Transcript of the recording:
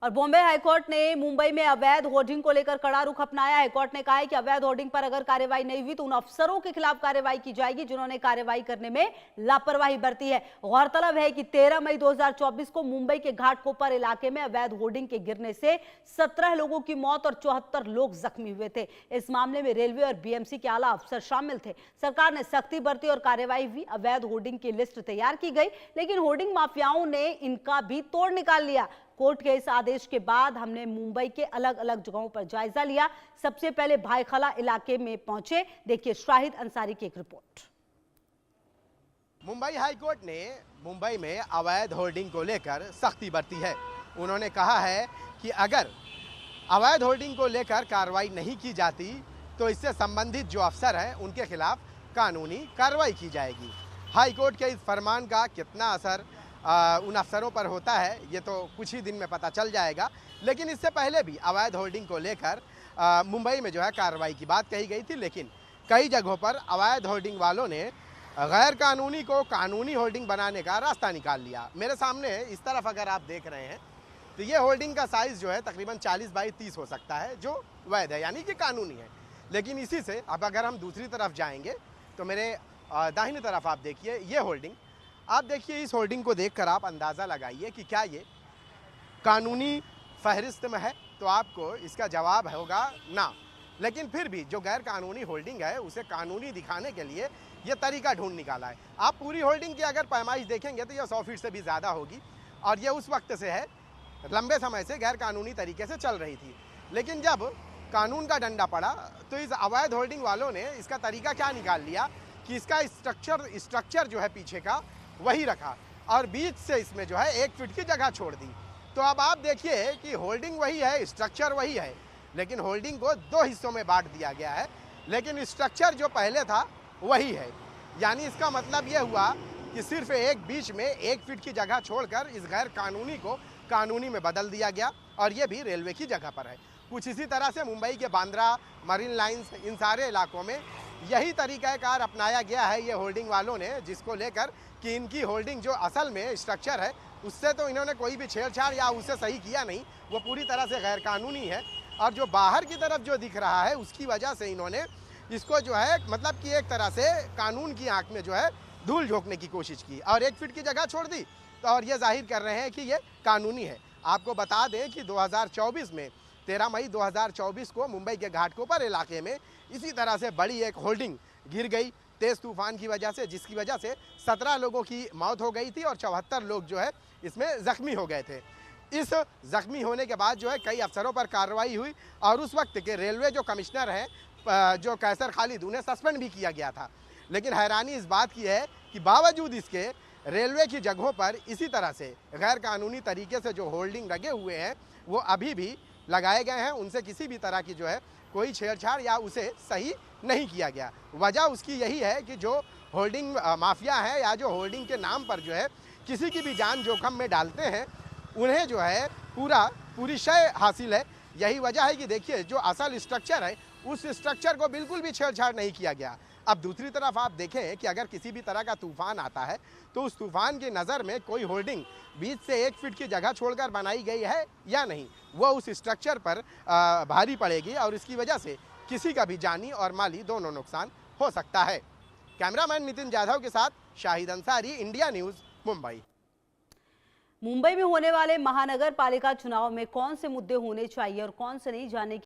और बॉम्बे हाईकोर्ट ने मुंबई में अवैध होर्डिंग को लेकर कड़ा रुख अपनाया है। कोर्ट ने कहा है कि अवैध होर्डिंग पर अगर कार्रवाई नहीं हुई तो उन अफसरों के खिलाफ कार्रवाई की जाएगी जिन्होंने कार्रवाई करने में लापरवाही बरती है। गौरतलब है कि 13 मई 2024 को मुंबई के घाटकोपर इलाके में अवैध होर्डिंग के गिरने से 17 लोगों की मौत और 74 लोग जख्मी हुए थे। इस मामले में रेलवे और बीएमसी के आला अफसर शामिल थे। सरकार ने सख्ती बरती और कार्रवाई हुई। अवैध होर्डिंग की लिस्ट तैयार की गई, लेकिन होर्डिंग माफियाओं ने इनका भी तोड़ निकाल लिया। कोर्ट के इस आदेश के बाद हमने मुंबई के अलग अलग जगहों पर जायजा लिया। सबसे पहले भाईखला इलाके में पहुंचे। देखिए शाहिद अंसारी की एक रिपोर्ट। मुंबई हाईकोर्ट ने मुंबई में अवैध होर्डिंग को लेकर सख्ती बरती है। उन्होंने कहा है कि अगर अवैध होर्डिंग को लेकर कार्रवाई नहीं की जाती तो इससे संबंधित जो अफसर हैं उनके खिलाफ कानूनी कार्रवाई की जाएगी। हाईकोर्ट के इस फरमान का कितना असर उन अफसरों पर होता है ये तो कुछ ही दिन में पता चल जाएगा, लेकिन इससे पहले भी अवैध होर्डिंग को लेकर मुंबई में जो है कार्रवाई की बात कही गई थी, लेकिन कई जगहों पर अवैध होर्डिंग वालों ने गैर कानूनी को कानूनी होर्डिंग बनाने का रास्ता निकाल लिया। मेरे सामने इस तरफ अगर आप देख रहे हैं तो ये होर्डिंग का साइज़ जो है तकरीबन 40 बाई 30 हो सकता है, जो वैध है यानी कि कानूनी है। लेकिन इसी से अब अगर हम दूसरी तरफ जाएंगे तो मेरे दाहिनी तरफ आप देखिए ये होर्डिंग। आप देखिए इस होर्डिंग को देखकर आप अंदाज़ा लगाइए कि क्या ये कानूनी फहरिस्त में है, तो आपको इसका जवाब होगा ना। लेकिन फिर भी जो गैर कानूनी होर्डिंग है उसे कानूनी दिखाने के लिए ये तरीका ढूंढ निकाला है। आप पूरी होर्डिंग की अगर पैमाइश देखेंगे तो ये 100 फीट से भी ज़्यादा होगी और ये उस वक्त से है, लंबे समय से गैर कानूनी तरीके से चल रही थी। लेकिन जब कानून का डंडा पड़ा तो इस अवैध होर्डिंग वालों ने इसका तरीका क्या निकाल लिया कि इसका स्ट्रक्चर जो है पीछे का वही रखा और बीच से इसमें जो है 1 फीट की जगह छोड़ दी। तो अब आप देखिए कि होल्डिंग वही है, स्ट्रक्चर वही है, लेकिन होल्डिंग को 2 हिस्सों में बांट दिया गया है, लेकिन स्ट्रक्चर जो पहले था वही है। यानी इसका मतलब यह हुआ कि सिर्फ एक बीच में 1 फीट की जगह छोड़कर इस गैर कानूनी को कानूनी में बदल दिया गया और ये भी रेलवे की जगह पर है। कुछ इसी तरह से मुंबई के बांद्रा, मरीन लाइन्स, इन सारे इलाकों में यही तरीक़ाकार अपनाया गया है ये होल्डिंग वालों ने, जिसको लेकर कि इनकी होल्डिंग जो असल में स्ट्रक्चर है उससे तो इन्होंने कोई भी छेड़छाड़ या उससे सही किया नहीं, वो पूरी तरह से गैर कानूनी है। और जो बाहर की तरफ जो दिख रहा है उसकी वजह से इन्होंने इसको जो है मतलब कि एक तरह से कानून की आंख में जो है धूल झोंकने की कोशिश की और 1 फीट की जगह छोड़ दी, तो और ये जाहिर कर रहे हैं कि ये कानूनी है। आपको बता दें कि 2024 में 13 मई 2024 को मुंबई के घाटकोपर इलाके में इसी तरह से बड़ी एक होल्डिंग गिर गई तेज़ तूफान की वजह से, जिसकी वजह से 17 लोगों की मौत हो गई थी और 74 लोग जो है इसमें ज़ख्मी हो गए थे। इस ज़ख्मी होने के बाद जो है कई अफसरों पर कार्रवाई हुई और उस वक्त के रेलवे जो कमिश्नर हैं जो कैसर खालिद, उन्हें सस्पेंड भी किया गया था। लेकिन हैरानी इस बात की है कि बावजूद इसके रेलवे की जगहों पर इसी तरह से गैर कानूनी तरीके से जो होल्डिंग लगे हुए हैं वो अभी भी लगाए गए हैं। उनसे किसी भी तरह की जो है कोई छेड़छाड़ या उसे सही नहीं किया गया। वजह उसकी यही है कि जो होल्डिंग माफिया है या जो होल्डिंग के नाम पर जो है किसी की भी जान जोखिम में डालते हैं, उन्हें जो है पूरी शय हासिल है। यही वजह है कि देखिए जो असल स्ट्रक्चर है उस स्ट्रक्चर को बिल्कुल भी छेड़छाड़ नहीं किया गया। अब दूसरी तरफ आप देखें कि अगर किसी भी तरह का तूफान आता है तो उस तूफान की नज़र में कोई होल्डिंग बीच से 1 फीट की जगह छोड़कर बनाई गई है या नहीं, वो उस स्ट्रक्चर पर भारी पड़ेगी और इसकी वजह से किसी का भी जानी और माली दोनों नुकसान हो सकता है। कैमरामैन नितिन जाधव के साथ शाहिद अंसारी, इंडिया न्यूज़, मुंबई। मुंबई में होने वाले महानगर पालिका चुनाव में कौन से मुद्दे होने चाहिए और कौन से नहीं, जानने